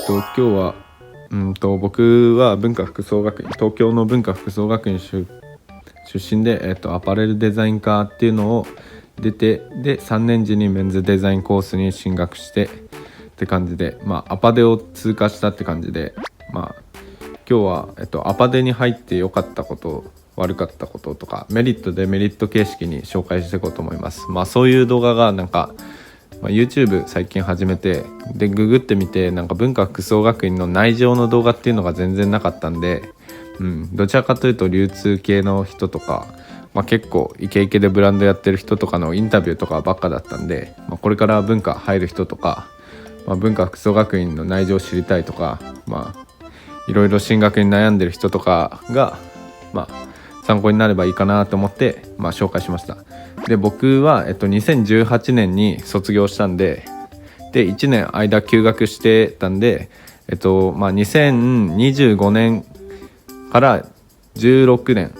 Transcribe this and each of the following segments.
今日は僕は東京の文化服装学院出身で、アパレルデザイン科っていうのを出て、で3年時にメンズデザインコースに進学してって感じで、アパデを通過したって感じで、今日は、アパデに入って良かったこと悪かったこととかメリットデメリット形式に紹介していこうと思います。そういう動画がYouTube 最近始めて、でググってみて文化服装学院の内情の動画っていうのが全然なかったんで、どちらかというと流通系の人とか、結構イケイケでブランドやってる人とかのインタビューとかばっかだったんで、これから文化入る人とか、文化服装学院の内情を知りたいとか、いろいろ進学に悩んでる人とかが参考になればいいかなと思って、紹介しました。で僕は、2018年に卒業したんで、1年間休学してたんで、2025年から16年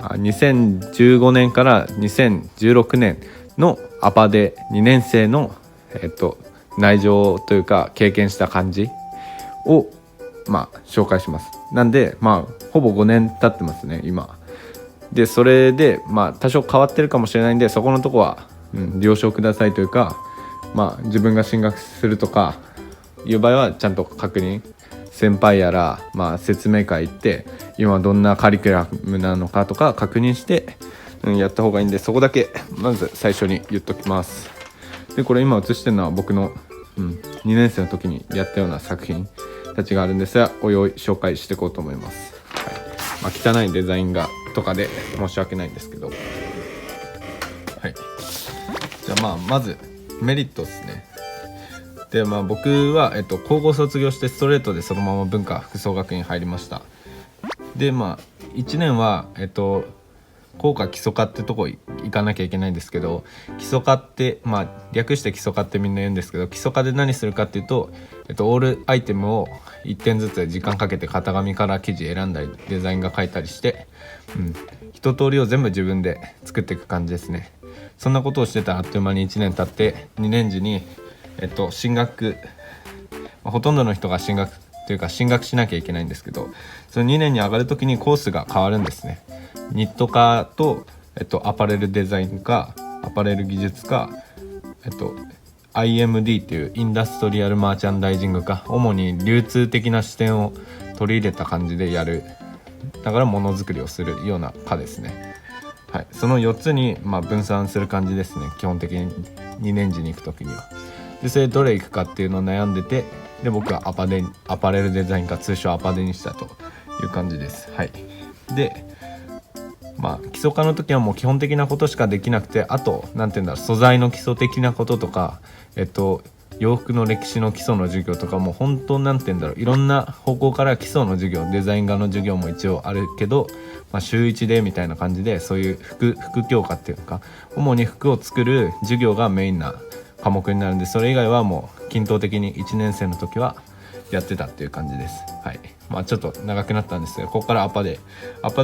2015年から2016年のアパで2年生の、内情というか経験した感じを紹介します。なんでほぼ5年経ってますね今で。それで多少変わってるかもしれないんで、そこのとこは、了承くださいというか、自分が進学するとかいう場合はちゃんと確認、先輩やら、説明会行って今どんなカリキュラムなのかとか確認して、やった方がいいんで、そこだけまず最初に言っときます。でこれ今映してるのは僕の、2年生の時にやったような作品たちがあるんですが、おいおい紹介していこうと思います。汚いデザインがとかで申し訳ないんですけど、じゃあまずメリットですね。で僕は、高校卒業してストレートでそのまま文化服装学院入りました。で1年は工科基礎科ってとこ行かなきゃいけないんですけど、基礎科って略して基礎科ってみんな言うんですけど、基礎科で何するかっていうと、オールアイテムを1点ずつ時間かけて型紙から生地選んだりデザインが描いたりして、一通りを全部自分で作っていく感じですね。そんなことをしてたらあっという間に1年経って2年時に、進学、ほとんどの人が進学というか進学しなきゃいけないんですけど、その2年に上がるときにコースが変わるんですね。ニット科と、アパレルデザイン科、アパレル技術科、IMD っていうインダストリアルマーチャンダイジング科、主に流通的な視点を取り入れた感じでやる、だからものづくりをするような科ですね。その4つに分散する感じですね、基本的に2年時に行くときには。でそれどれ行くかっていうのを悩んでて、で僕はアパレルデザイン科、通称アパデにしたという感じです。で基礎科の時はもう基本的なことしかできなくて、あと素材の基礎的なこととか、洋服の歴史の基礎の授業とかも本当いろんな方向から基礎の授業、デザイン画の授業も一応あるけど、週1でみたいな感じで、そういう服教科っていうか主に服を作る授業がメインな科目になるんで、それ以外はもう均等的に1年生の時はやってたっていう感じです。ちょっと長くなったんですが、ここからアパデ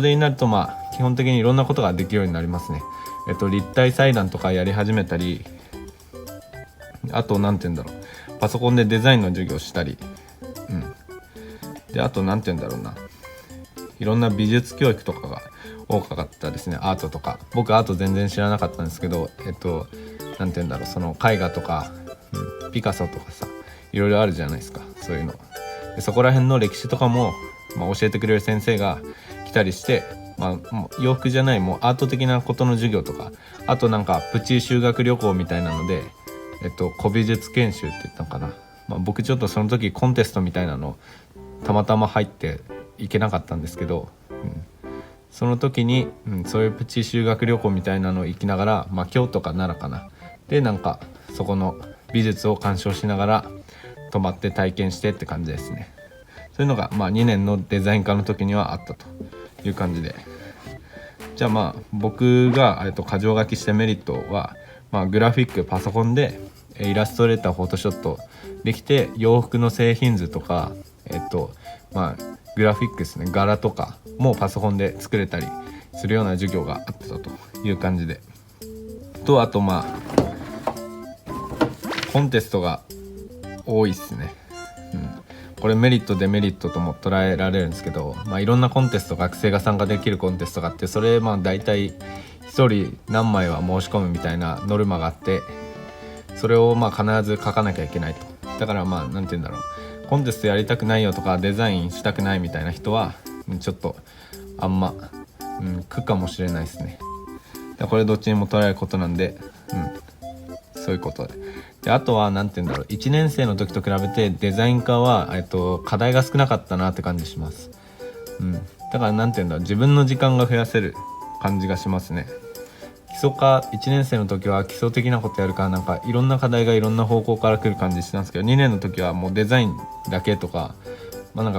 になると基本的にいろんなことができるようになりますね。立体裁断とかやり始めたり、あとパソコンでデザインの授業したり、であといろんな美術教育とかが多かったですね。アートとか、僕アート全然知らなかったんですけど、その絵画とか、ピカソとかさ、いろいろあるじゃないですか、そういうので、そこら辺の歴史とかも、教えてくれる先生が来たりして、もう洋服じゃないもうアート的なことの授業とか、あとプチ修学旅行みたいなので、古美術研修って言ったのかな、僕ちょっとその時コンテストみたいなのたまたま入って行けなかったんですけど、その時に、そういうプチ修学旅行みたいなのを行きながら、京都か奈良かなでそこの美術を鑑賞しながら泊まって体験してって感じですね。そういうのが2年のデザイン科の時にはあったという感じで、じゃあ僕が箇条書きしたメリットは、グラフィックパソコンでイラストレーターフォトショットできて、洋服の製品図とかグラフィックですね、柄とかもパソコンで作れたりするような授業があったという感じで、あとコンテストが多いっすね。これメリットデメリットとも捉えられるんですけど、いろんなコンテスト、学生が参加できるコンテストがあって、それ大体1人何枚は申し込むみたいなノルマがあって、それを必ず書かなきゃいけないと。だからなんて言うんだろう、コンテストやりたくないよとかデザインしたくないみたいな人はちょっとあんま、苦かもしれないですね。これどっちにも捉えることなんで、そういうことで、あとはなんて言うんだろう、1年生の時と比べてデザイン科は、課題が少なかったなって感じします。だからなんて言うんだろう、自分の時間が増やせる感じがしますね。基礎科1年生の時は基礎的なことやるからいろんな課題がいろんな方向から来る感じしたんですけど、2年の時はもうデザインだけとか、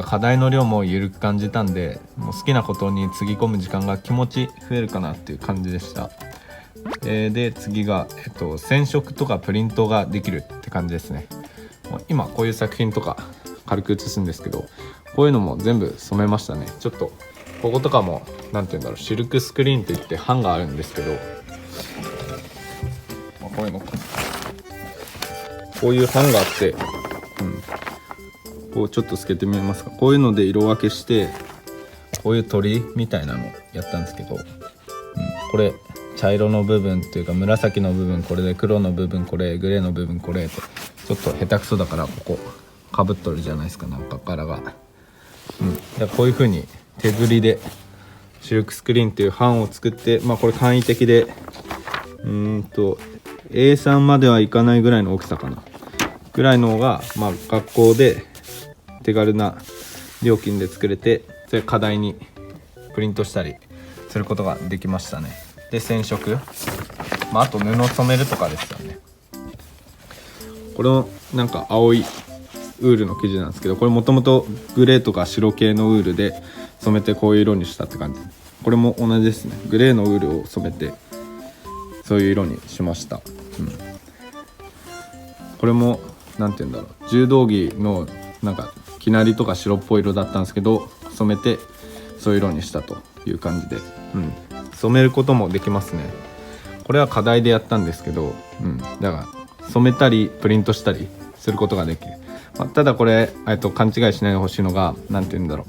課題の量も緩く感じたんで、もう好きなことにつぎ込む時間が気持ち増えるかなっていう感じでした。で次が、染色とかプリントができるって感じですね。今こういう作品とか軽く写すんですけど、こういうのも全部染めましたね。ちょっとこことかもなんて言うんだろう、シルクスクリーンって言って版があるんですけど、こういうのか、こういう版があって、こうちょっと透けて見えますか。こういうので色分けして、こういう鳥みたいなのやったんですけど、これ茶色の部分っていうか紫の部分これで、黒の部分これ、グレーの部分これって、ちょっと下手くそだからここかぶっとるじゃないですか、柄が。でこういう風に手刷りでシルクスクリーンっていう版を作って、これ簡易的でA3 まではいかないぐらいの大きさかなぐらいのが、学校で手軽な料金で作れて、それ課題にプリントしたりすることができましたね。で染色、あと布染めるとかですよね。これも青いウールの生地なんですけど、これもともとグレーとか白系のウールで染めてこういう色にしたって感じ。これも同じですね。グレーのウールを染めてそういう色にしました。これもなんて言うんだろう、柔道着の生成りとか白っぽい色だったんですけど、染めてそういう色にしたという感じで、染めることもできますね。これは課題でやったんですけど、だから染めたりプリントしたりすることができる。ただこれ勘違いしないでほしいのが、なんて言うんだろ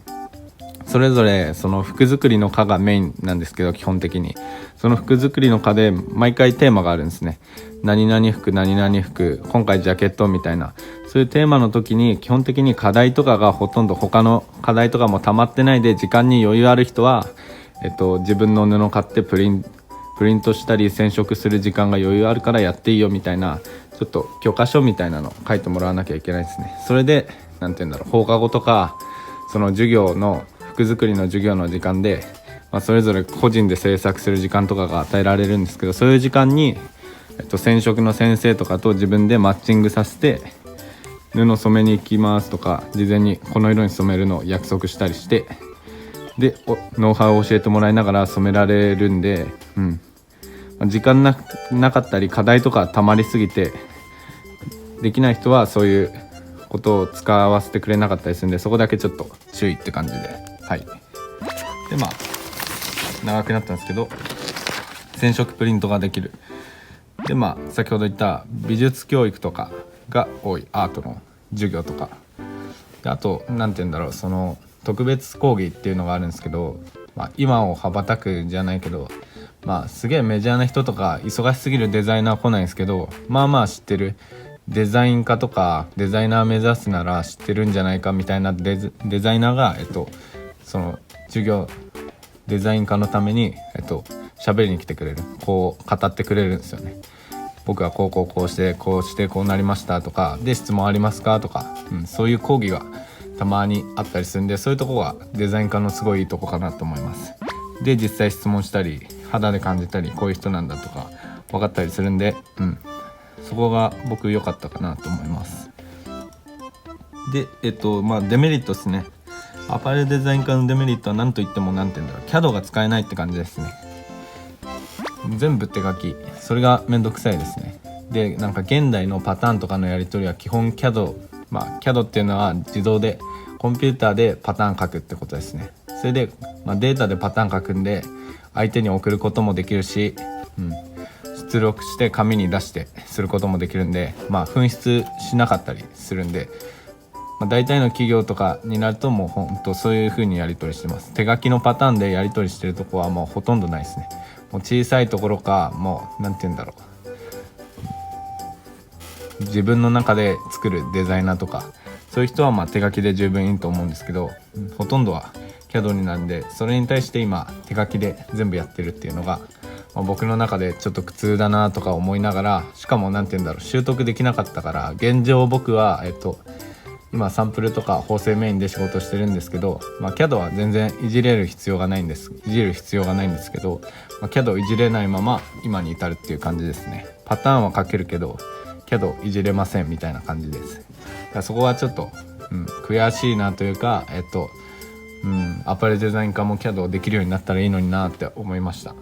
う、それぞれその服作りの科がメインなんですけど、基本的にその服作りの科で毎回テーマがあるんですね。何々服何々服、今回ジャケットみたいな、そういうテーマの時に基本的に課題とかがほとんど、他の課題とかも溜まってないで時間に余裕ある人は、自分の布買ってプリントしたり染色する時間が余裕あるからやっていいよみたいな、ちょっと許可書みたいなの書いてもらわなきゃいけないですね。それでなんて言うんだろう、放課後とかその授業の服作りの授業の時間で、それぞれ個人で制作する時間とかが与えられるんですけど、そういう時間に、染色の先生とかと自分でマッチングさせて、布染めに行きますとか事前にこの色に染めるのを約束したりして、でノウハウを教えてもらいながら染められるんで、時間なかったり課題とか溜まりすぎてできない人はそういうことを使わせてくれなかったりするんで、そこだけちょっと注意って感じで、で長くなったんですけど、染色プリントができる。で先ほど言った美術教育とかが多いアートの授業とかで、あとなんて言うんだろう、その特別講義っていうのがあるんですけど、今を羽ばたくじゃないけど、すげえメジャーな人とか忙しすぎるデザイナー来ないんですけど、知ってるデザイン科とかデザイナー目指すなら知ってるんじゃないかみたいなデザイナーが、その授業デザイン科のために喋りに来てくれる、こう語ってくれるんですよね。僕はこうしてこうなりましたとかで、質問ありますかとか、そういう講義がたまにあったりするんで、そういうとこがデザイン科のすごいいいとこかなと思います。で実際質問したり肌で感じたり、こういう人なんだとか分かったりするんで、そこが僕良かったかなと思います。でデメリットですね。アパレルデザイン科のデメリットは何といってもCAD が使えないって感じですね。全部手書き、それがめんどくさいですね。で現代のパターンとかのやり取りは基本 CAD、CAD っていうのは自動でコンピューターでパターン書くってことですね。それで、データでパターン書くんで相手に送ることもできるし、出力して紙に出してすることもできるんで、紛失しなかったりするんで、大体の企業とかになるともうほんとそういう風にやり取りしてます。手書きのパターンでやり取りしてるとこはもうほとんどないですね。もう小さいところか、もうなんて言うんだろう、自分の中で作るデザイナーとかそういう人は手書きで十分いいと思うんですけど、ほとんどは CAD になるんで、それに対して今手書きで全部やってるっていうのが、僕の中でちょっと苦痛だなとか思いながら、しかもなんて言うんだろう、習得できなかったから、現状僕は今サンプルとか縫製メインで仕事してるんですけど、CAD は全然いじる必要がないんですけど、CAD をいじれないまま今に至るっていう感じですね。パターンは書けるけど CAD いじれませんみたいな感じです。だからそこはちょっと、悔しいなというか、アパレルデザイン科も CAD をできるようになったらいいのになって思いました。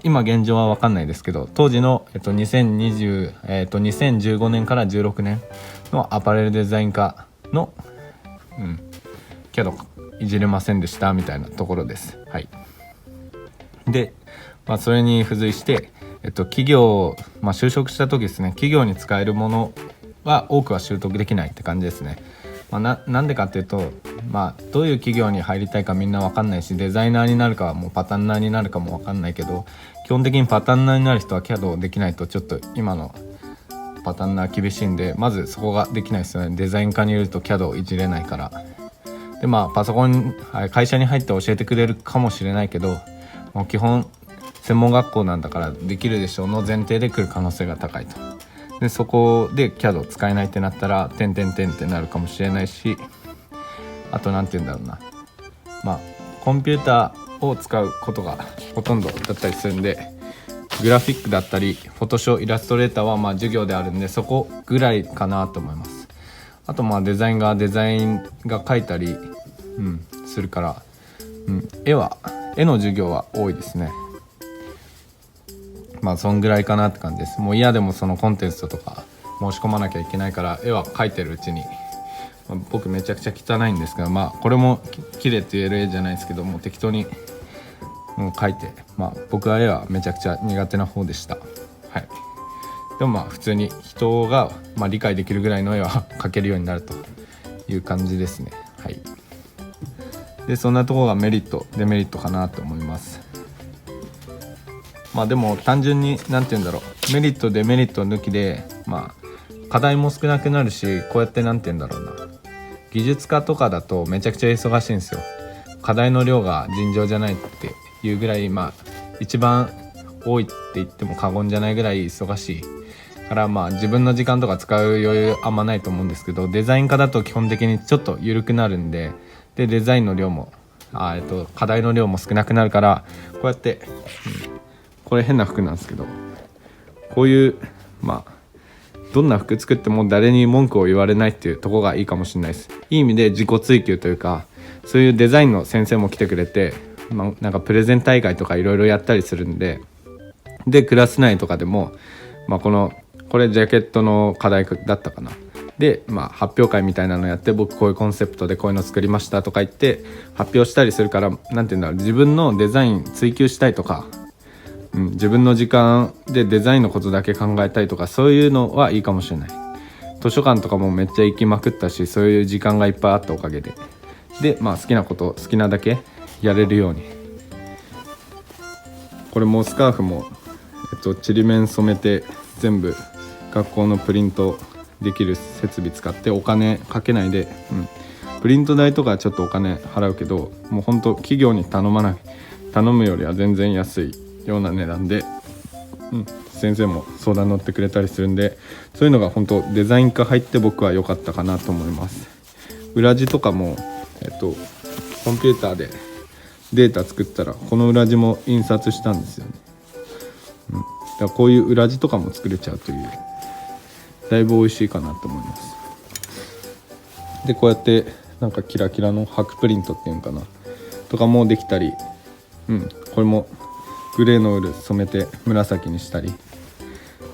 今現状は分かんないですけど、当時の、2015年から16年のアパレルデザイン科の、CAD いじれませんでしたみたいなところです。はい。で、それに付随して、企業、就職した時ですね、企業に使えるものは多くは習得できないって感じですね。なんでかっていうと、どういう企業に入りたいかみんな分かんないし、デザイナーになるかはもうパタンナーになるかも分かんないけど、基本的にパタンナーになる人は CAD できないとちょっと今のパタンナー厳しいんで、まずそこができないですよね。デザイン科にいると CAD をいじれないから。でパソコン会社に入って教えてくれるかもしれないけど、もう基本専門学校なんだからできるでしょうの前提で来る可能性が高いと。でそこで CAD を使えないってなったら点々点ってなるかもしれないし、あとなんて言うんだろうな、コンピューターを使うことがほとんどだったりするんで、グラフィックだったりフォトショー、イラストレーターは授業であるんで、そこぐらいかなと思います。あとデザインが描いたり、するから、絵の授業は多いですね。そんぐらいかなって感じです。もう嫌でもそのコンテストとか申し込まなきゃいけないから、絵は描いてるうちに、僕めちゃくちゃ汚いんですけど、これも綺麗って言える絵じゃないですけど、もう適当に描いて、僕は絵はめちゃくちゃ苦手な方でした。はい。でも普通に人が理解できるぐらいの絵は描けるようになるという感じですね。はい。でそんなところがメリットデメリットかなと思います。でも単純になんて言うんだろう、メリットデメリット抜きで課題も少なくなるし、こうやってなんて言うんだろうな、技術家とかだとめちゃくちゃ忙しいんですよ。課題の量が尋常じゃないっていうぐらい、一番多いって言っても過言じゃないぐらい忙しいから、自分の時間とか使う余裕あんまないと思うんですけど、デザイン科だと基本的にちょっと緩くなるんで、デザインの量も課題の量も少なくなるから、こうやって、これ変な服なんですけど、こういうどんな服作っても誰に文句を言われないっていうところがいいかもしれないです。いい意味で自己追求というか、そういうデザインの先生も来てくれて、なんかプレゼン大会とかいろいろやったりするんで、クラス内とかでも、これジャケットの課題だったかな。で、発表会みたいなのやって、僕こういうコンセプトでこういうの作りましたとか言って発表したりするから、なんていうんだろう、自分のデザイン追求したいとか、自分の時間でデザインのことだけ考えたいとか、そういうのはいいかもしれない。図書館とかもめっちゃ行きまくったし、そういう時間がいっぱいあったおかげで、好きなこと好きなだけやれるように。これもスカーフも、ちりめん染めて全部学校のプリントできる設備使ってお金かけないで、プリント代とかちょっとお金払うけど、もう本当企業に頼むよりは全然安いような値段で、先生も相談乗ってくれたりするんで、そういうのが本当デザイン科入って僕は良かったかなと思います。裏地とかも、コンピューターでデータ作ったらこの裏地も印刷したんですよね。だからこういう裏地とかも作れちゃうという、だいぶ美味しいかなと思います。でこうやってなんかキラキラの白プリントっていうのかなとかもできたり、これもグレーのウール染めて紫にしたり、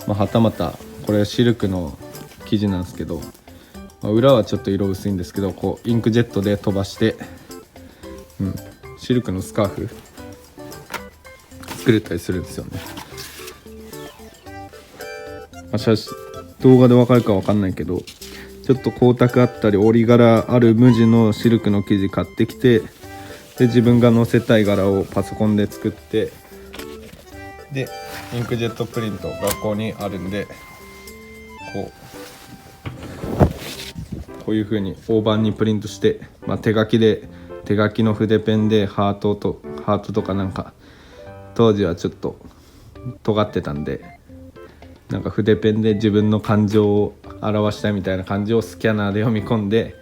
はたまたこれシルクの生地なんですけど、裏はちょっと色薄いんですけど、こうインクジェットで飛ばして、シルクのスカーフ作れたりするんですよね。動画でわかるかわかんないけど、ちょっと光沢あったり折り柄ある無地のシルクの生地買ってきて、で自分が載せたい柄をパソコンで作って、でインクジェットプリント学校にあるんで、こういう風に大判にプリントして、手書きの筆ペンでハートとか、なんか当時はちょっと尖ってたんで、なんか筆ペンで自分の感情を表したいみたいな感じをスキャナーで読み込んで、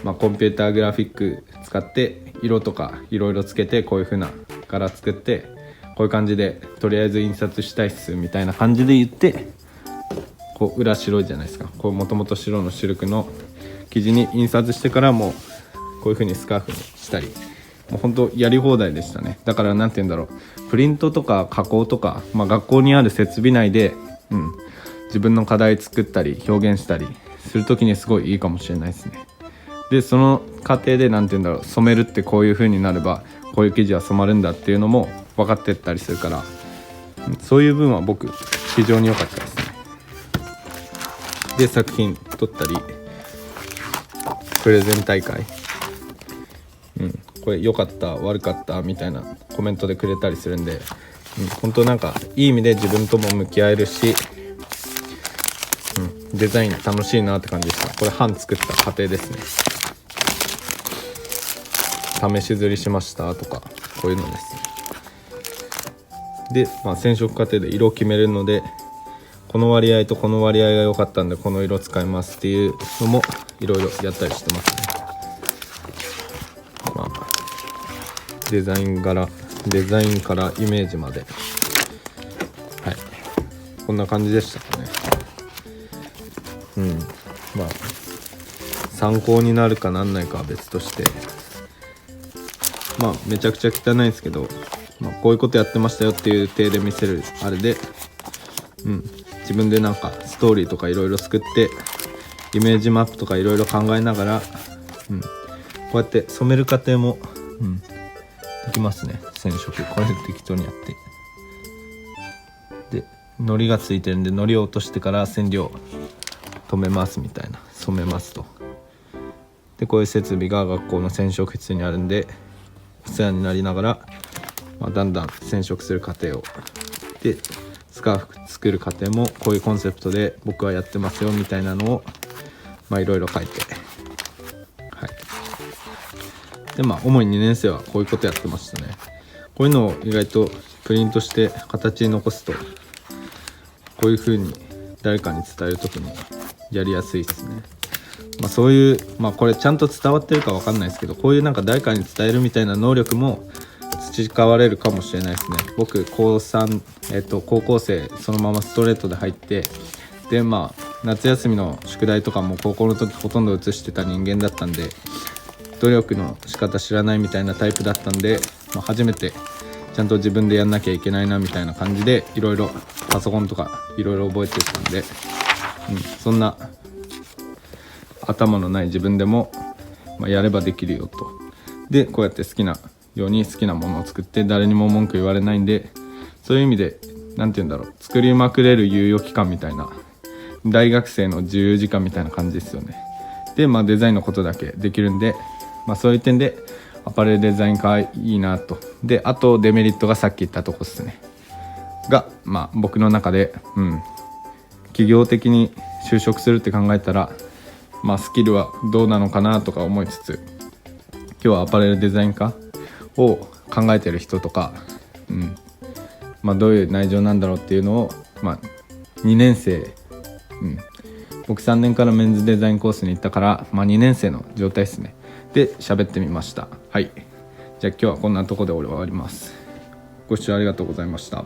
コンピューターグラフィック使って色とかいろいろつけて、こういう風な柄作って、こういう感じでとりあえず印刷したいっすみたいな感じで言って、こう裏白いじゃないですか、こうもともと白のシルクの生地に印刷してから、もうこういう風にスカーフにしたり、もう本当やり放題でしたね。だからなんて言うんだろう、プリントとか加工とか、学校にある設備内で、自分の課題作ったり表現したりするときにすごいいいかもしれないですね。でその過程でなんて言うんだろう、染めるってこういう風になればこういう生地は染まるんだっていうのも分かってったりするから、そういう分は僕非常に良かったですね。で作品撮ったり、プレゼン大会、これ良かった悪かったみたいなコメントでくれたりするんで、本当なんかいい意味で自分とも向き合えるし、デザイン楽しいなって感じでした。これ版作った過程ですね。試し刷りしましたとか、こういうのです。で、染色過程で色を決めるので、この割合とこの割合が良かったんでこの色使いますっていうのもいろいろやったりしてますね。デザインからイメージまで、こんな感じでしたかね。参考になるかなんないかは別として、めちゃくちゃ汚いんですけど、こういうことやってましたよっていう体で見せるあれで、自分でなんかストーリーとかいろいろ作ってイメージマップとかいろいろ考えながら、こうやって染める過程も、できますね。染色これで適当にやって、で糊がついてるんで糊を落としてから染料止めますみたいな、染めますと。でこういう設備が学校の染色室にあるんでお世話になりながら、だんだん染色する過程を、でスカーフ作る過程もこういうコンセプトで僕はやってますよみたいなのをいろいろ書いて、で主に2年生はこういうことやってましたね。こういうのを意外とプリントして形に残すと、こういう風に誰かに伝えるときにやりやすいですね。そういうこれちゃんと伝わってるか分かんないですけど、こういうなんか誰かに伝えるみたいな能力も培われるかもしれないですね。僕高3、高校生そのままストレートで入って、で夏休みの宿題とかも高校の時ほとんど写してた人間だったんで、努力の仕方知らないみたいなタイプだったんで、初めてちゃんと自分でやんなきゃいけないなみたいな感じで、いろいろパソコンとかいろいろ覚えてたんで、そんな頭のない自分でも、やればできるよと。でこうやって好きなように好きなものを作って誰にも文句言われないんで、そういう意味でなんて言うんだろう、作りまくれる猶予期間みたいな、大学生の自由時間みたいな感じですよね。でデザインのことだけできるんで、そういう点でアパレルデザイン科いいなと。であとデメリットがさっき言ったとこですねが、僕の中で、企業的に就職するって考えたら、スキルはどうなのかなとか思いつつ、今日はアパレルデザイン科を考えてる人とか、どういう内情なんだろうっていうのを、2年生、僕3年からメンズデザインコースに行ったから、2年生の状態ですねで喋ってみました。じゃあ今日はこんなとこで俺は終わります。ご視聴ありがとうございました。